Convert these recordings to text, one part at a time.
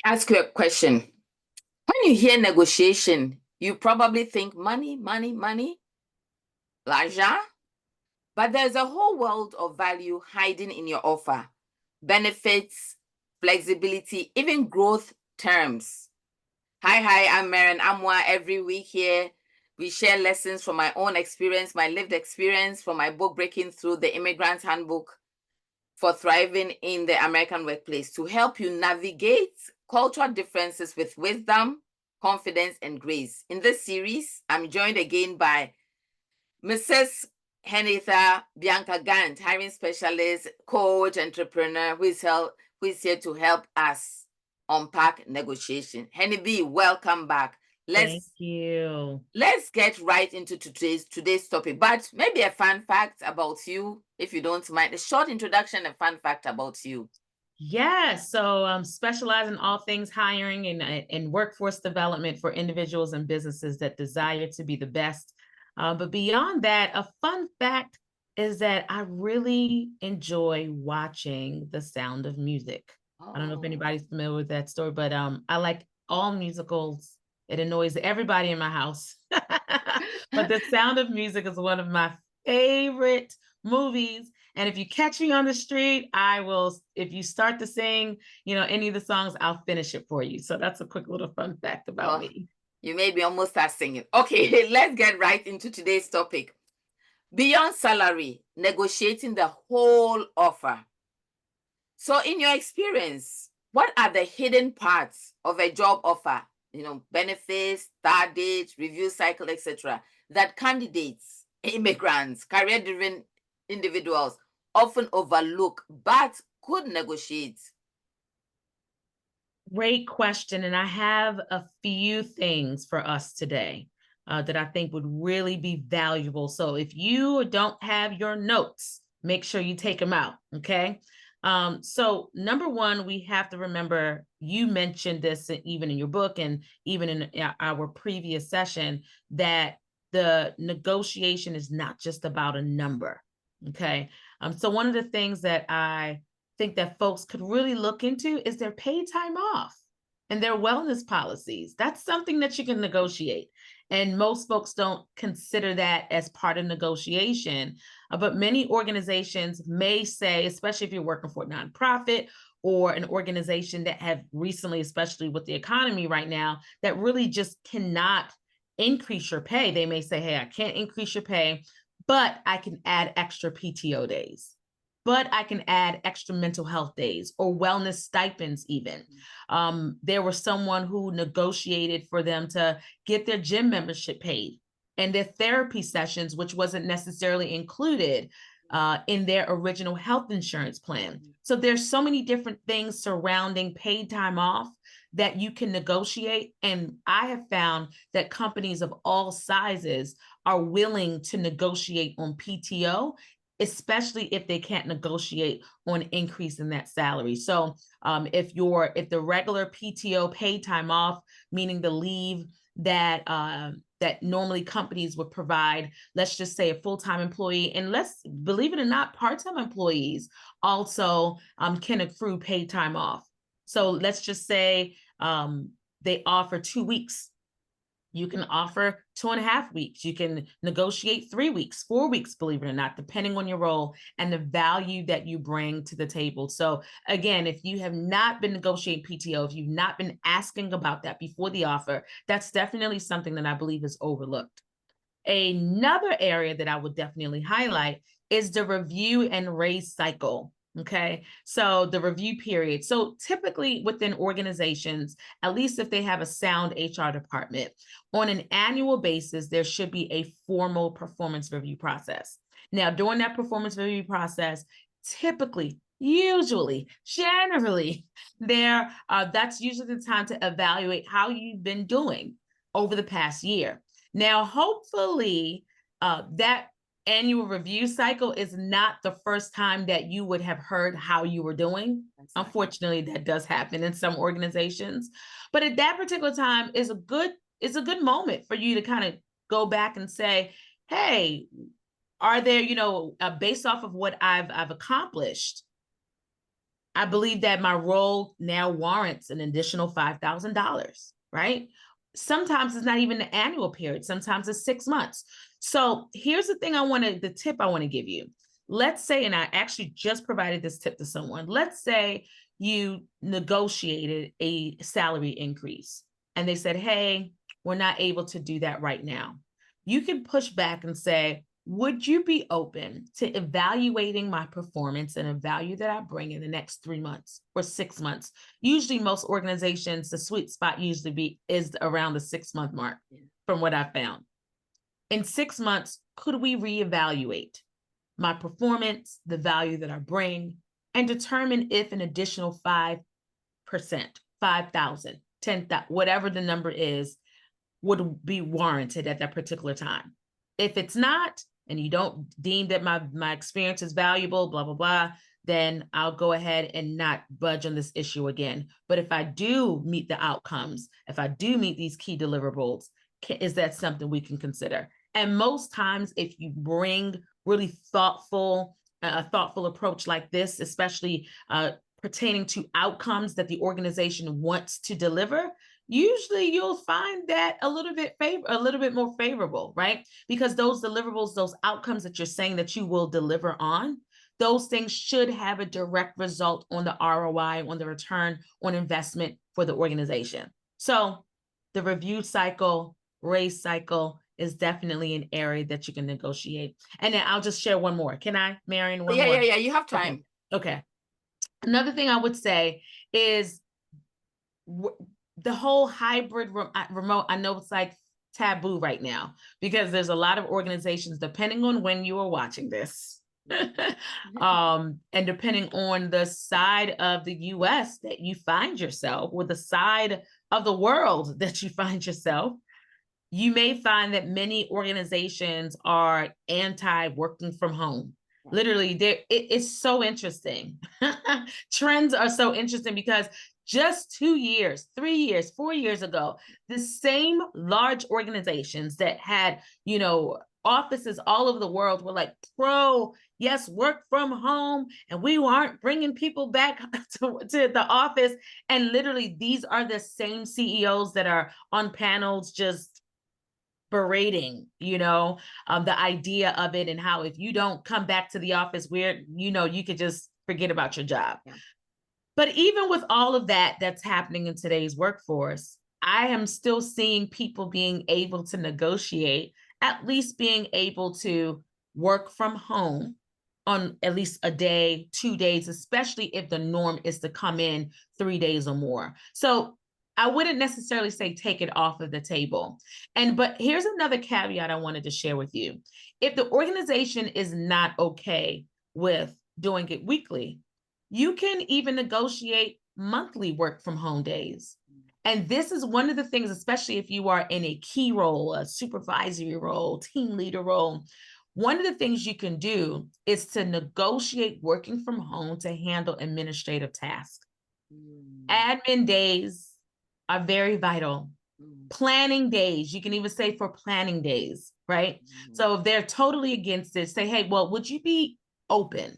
ask you a question. When you hear negotiation, you probably think money, money, money, l'argent. But there's a whole world of value hiding in your offer. Benefits, flexibility, even growth terms. Hi, I'm Marian Amoa. Every week here, we share lessons from my own experience, my lived experience, from my book, Breaking Through the Immigrant Handbook for Thriving in the American Workplace, to help you navigate cultural differences with wisdom, confidence, and grace. In this series, I'm joined again by Mrs. Hennither Bianca Gant, hiring specialist, coach, entrepreneur, who is here to help us unpack negotiation. HenniB, welcome back. Thank you. Let's get right into today's topic, but maybe a fun fact about you, if you don't mind. A short introduction, a fun fact about you. Yeah, so specialize in all things hiring and workforce development for individuals and businesses that desire to be the best. But beyond that, a fun fact is that I really enjoy watching The Sound of Music. I don't know if anybody's familiar with that story, but I like all musicals. It annoys everybody in my house. But The Sound of Music is one of my favorite movies. And if you catch me on the street, I will, if you start to sing, any of the songs, I'll finish it for you. So that's a quick little fun fact about me. You made me almost start singing. Okay, let's get right into today's topic. Beyond salary, negotiating the whole offer. So in your experience, what are the hidden parts of a job offer? Benefits, start dates, review cycle, etc., that candidates, immigrants, career-driven individuals often overlook but could negotiate? Great question. And I have a few things for us today that I think would really be valuable. So if you don't have your notes, make sure you take them out. Okay. So number one, we have to remember, you mentioned this even in your book and even in our previous session, that the negotiation is not just about a number. Okay. So one of the things that I think that folks could really look into is their paid time off and their wellness policies. That's something that you can negotiate. And most folks don't consider that as part of negotiation. But many organizations may say, especially if you're working for a nonprofit or an organization that have recently, especially with the economy right now, that really just cannot increase your pay. They may say, hey, I can't increase your pay, but I can add extra PTO days. But I can add extra mental health days or wellness stipends even. There was someone who negotiated for them to get their gym membership paid and their therapy sessions, which wasn't necessarily included in their original health insurance plan. So there's so many different things surrounding paid time off that you can negotiate. And I have found that companies of all sizes are willing to negotiate on PTO, especially if they can't negotiate on increasing that salary. So if the regular PTO paid time off, meaning the leave that normally companies would provide, let's just say a full-time employee, and let's believe it or not, part-time employees also can accrue paid time off. So let's just say they offer 2 weeks. You can offer 2.5 weeks. You can negotiate 3 weeks, 4 weeks, believe it or not, depending on your role and the value that you bring to the table. So again, if you have not been negotiating PTO, if you've not been asking about that before the offer, that's definitely something that I believe is overlooked. Another area that I would definitely highlight is the review and raise cycle. Okay, so the review period. So typically within organizations, at least if they have a sound HR department, on an annual basis, there should be a formal performance review process. Now, during that performance review process, typically, usually, generally, that's usually the time to evaluate how you've been doing over the past year. Now, hopefully, that annual review cycle is not the first time that you would have heard how you were doing. Unfortunately, that does happen in some organizations. But at that particular time is a good moment for you to kind of go back and say, hey, are there, based off of what I've accomplished, I believe that my role now warrants an additional $5,000, right? Sometimes it's not even the annual period. Sometimes it's 6 months. So here's the thing the tip I want to give you. Let's say, and I actually just provided this tip to someone. Let's say you negotiated a salary increase and they said, hey, we're not able to do that right now. You can push back and say, would you be open to evaluating my performance and a value that I bring in the next 3 months or 6 months? Usually most organizations, the sweet spot is around the 6-month mark from what I found. In 6 months, could we reevaluate my performance, the value that I bring, and determine if an additional 5%, 5,000, 10,000, whatever the number is, would be warranted at that particular time? If it's not, and you don't deem that my experience is valuable, blah, blah, blah, then I'll go ahead and not budge on this issue again. But if I do meet the outcomes, if I do meet these key deliverables, is that something we can consider? And most times, if you bring really a thoughtful approach like this, especially pertaining to outcomes that the organization wants to deliver, usually you'll find that a little bit more favorable, right? Because those deliverables, those outcomes that you're saying that you will deliver on, those things should have a direct result on the ROI, on the return on investment for the organization. So the review cycle, raise cycle is definitely an area that you can negotiate. And then I'll just share one more. Can I, Marian? One more? Yeah. You have time. Okay. Another thing I would say is the whole hybrid remote. I know it's like taboo right now because there's a lot of organizations, depending on when you are watching this, and depending on the side of the US that you find yourself, or the side of the world that you find yourself, you may find that many organizations are anti-working from home. Literally, it's so interesting. Trends are so interesting because just 2 years, 3 years, 4 years ago, the same large organizations that had, offices all over the world were like yes, work from home, and we aren't bringing people back to the office. And literally, these are the same CEOs that are on panels just berating, the idea of it, and how if you don't come back to the office, you could just forget about your job. Yeah. But even with all of that that's happening in today's workforce, I am still seeing people being able to negotiate, at least being able to work from home on at least a day, 2 days, especially if the norm is to come in 3 days or more. So I wouldn't necessarily say take it off of the table. But here's another caveat I wanted to share with you. If the organization is not okay with doing it weekly, you can even negotiate monthly work from home days. And this is one of the things, especially if you are in a key role, a supervisory role, team leader role, one of the things you can do is to negotiate working from home to handle administrative tasks. Admin days are very vital. Planning days, you can even say for planning days, right? So if they're totally against it, say, hey, well, would you be open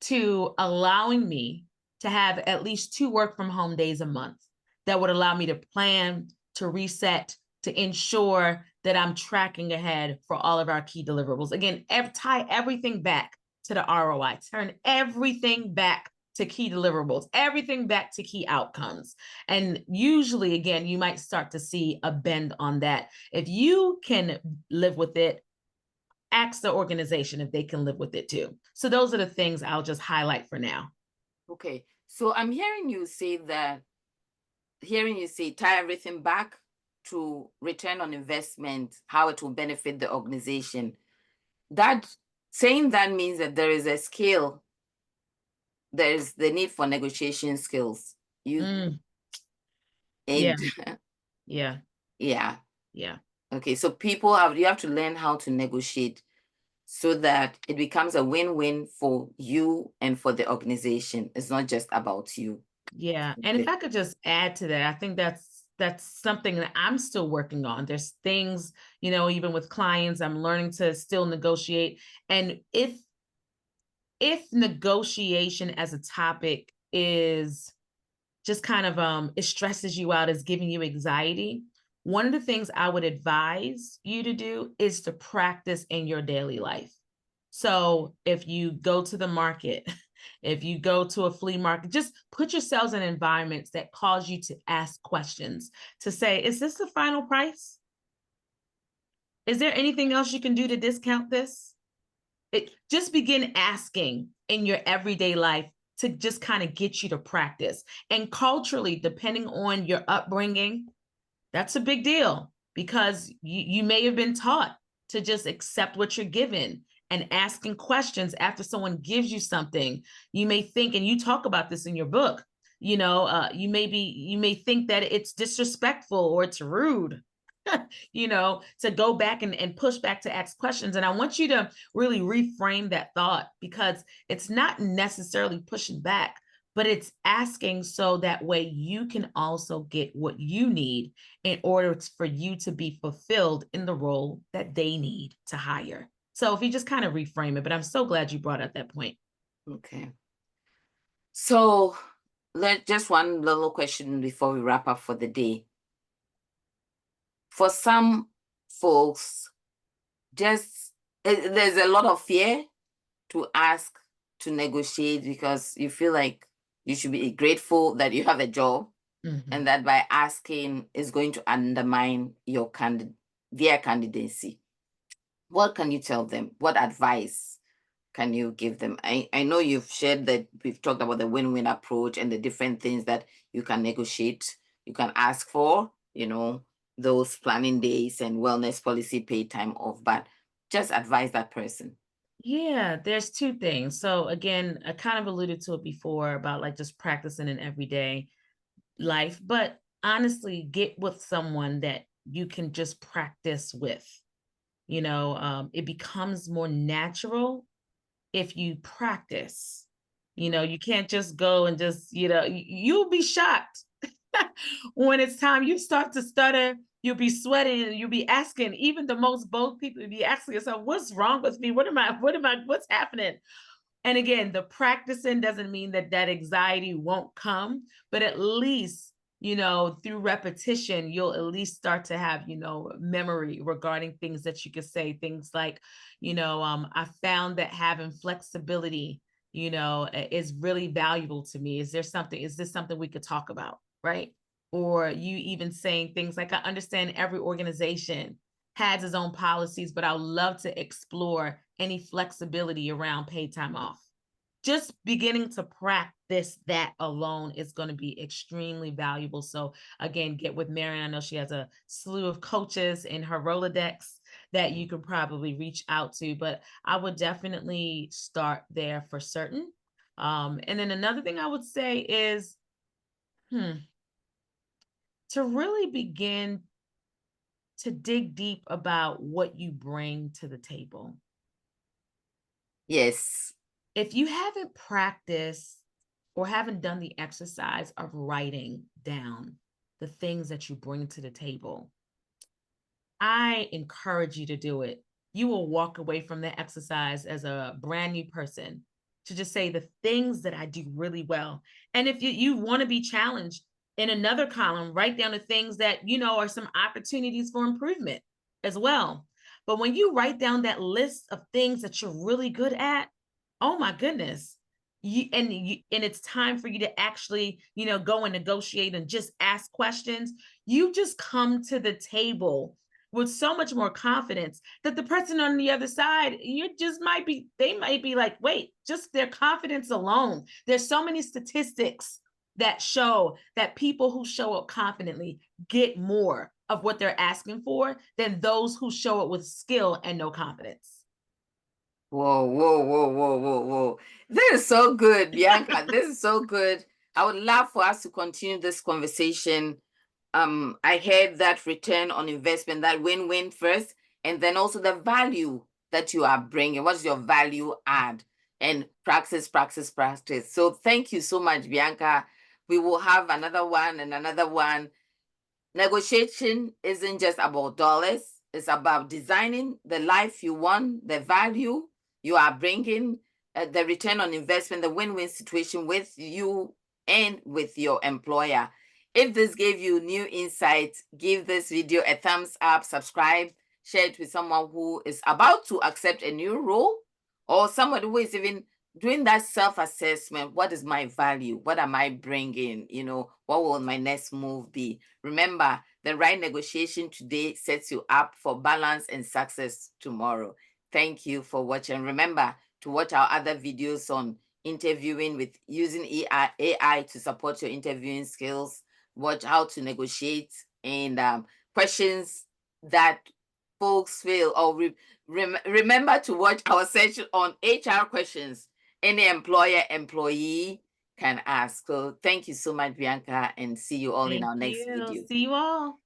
to allowing me to have at least 2 work from home days a month that would allow me to plan, to reset, to ensure that I'm tracking ahead for all of our key deliverables? Again, tie everything back to the ROI, turn everything back to key deliverables, everything back to key outcomes. And usually, again, you might start to see a bend on that. If you can live with it, ask the organization if they can live with it too. So those are the things I'll just highlight for now. Okay. So I'm hearing you say tie everything back to return on investment, how it will benefit the organization. Saying that means that there is a skill. There's the need for negotiation skills. Yeah. Okay, so you have to learn how to negotiate so that it becomes a win-win for you and for the organization. It's not just about you. Yeah. And if I could just add to that, I think that's something that I'm still working on. There's things, even with clients, I'm learning to still negotiate. And if negotiation as a topic is just kind of it stresses you out, is giving you anxiety, one of the things I would advise you to do is to practice in your daily life. So if you go to the market, if you go to a flea market, just put yourselves in environments that cause you to ask questions, to say, is this the final price? Is there anything else you can do to discount this? Just begin asking in your everyday life to just kind of get you to practice. And culturally, depending on your upbringing, that's a big deal, because you may have been taught to just accept what you're given, and asking questions after someone gives you something. You may think, and you talk about this in your book, you may think that it's disrespectful or it's rude, to go back and push back to ask questions. And I want you to really reframe that thought, because it's not necessarily pushing back, but it's asking so that way you can also get what you need in order for you to be fulfilled in the role that they need to hire. So if you just kind of reframe it, but I'm so glad you brought up that point. Okay. So just one little question before we wrap up for the day. For some folks, there's a lot of fear to ask, to negotiate, because you feel like you should be grateful that you have a job, and that by asking is going to undermine their candidacy. What can you tell them? What advice can you give them? I know you've shared that we've talked about the win-win approach and the different things that you can negotiate, you can ask for, those planning days and wellness policy, paid time off, but just advise that person. Yeah, there's two things. So again, I kind of alluded to it before about like just practicing in everyday life, but honestly, get with someone that you can just practice with. It becomes more natural if you practice. You can't just go and just, you'll be shocked when it's time you start to stutter. You'll be sweating and you'll be asking, even the most bold people will be asking yourself, what's wrong with me? What's happening? And again, the practicing doesn't mean that anxiety won't come, but at least, through repetition, you'll at least start to have, memory regarding things that you could say. Things like, I found that having flexibility, is really valuable to me. Is this something we could talk about? Right. Or you even saying things like, I understand every organization has its own policies, but I would love to explore any flexibility around paid time off. Just beginning to practice that alone is going to be extremely valuable. So again, get with Marian. I know she has a slew of coaches in her Rolodex that you could probably reach out to, but I would definitely start there for certain. And then another thing I would say is, to really begin to dig deep about what you bring to the table. Yes. If you haven't practiced or haven't done the exercise of writing down the things that you bring to the table, I encourage you to do it. You will walk away from the exercise as a brand new person, to just say the things that I do really well. And if you want to be challenged, in another column, write down the things that, are some opportunities for improvement as well. But when you write down that list of things that you're really good at, oh my goodness, and it's time for you to actually, go and negotiate and just ask questions. You just come to the table with so much more confidence that the person on the other side, they might be like, wait, just their confidence alone. There's so many statistics that show that people who show up confidently get more of what they're asking for than those who show up with skill and no confidence. Whoa, whoa, whoa, whoa, whoa, whoa. This is so good, Bianca. This is so good. I would love for us to continue this conversation. I heard that return on investment, that win-win first, and then also the value that you are bringing. What's your value add? And practice, practice, practice. So thank you so much, Bianca. We will have another one and another one. Negotiation isn't just about dollars. It's about designing the life you want, the value you are bringing, the return on investment, the win-win situation with you and with your employer. If this gave you new insights, give this video a thumbs up, subscribe, share it with someone who is about to accept a new role, or somebody who is even doing that self-assessment. What is my value? What am I bringing? You know, what will my next move be? Remember, the right negotiation today sets you up for balance and success tomorrow. Thank you for watching. Remember to watch our other videos on interviewing with using AI to support your interviewing skills. Watch how to negotiate, and questions that folks feel, or remember to watch our section on HR questions any employee can ask. So thank you so much, Bianca, and see you all in Thank our next you. video. See you all.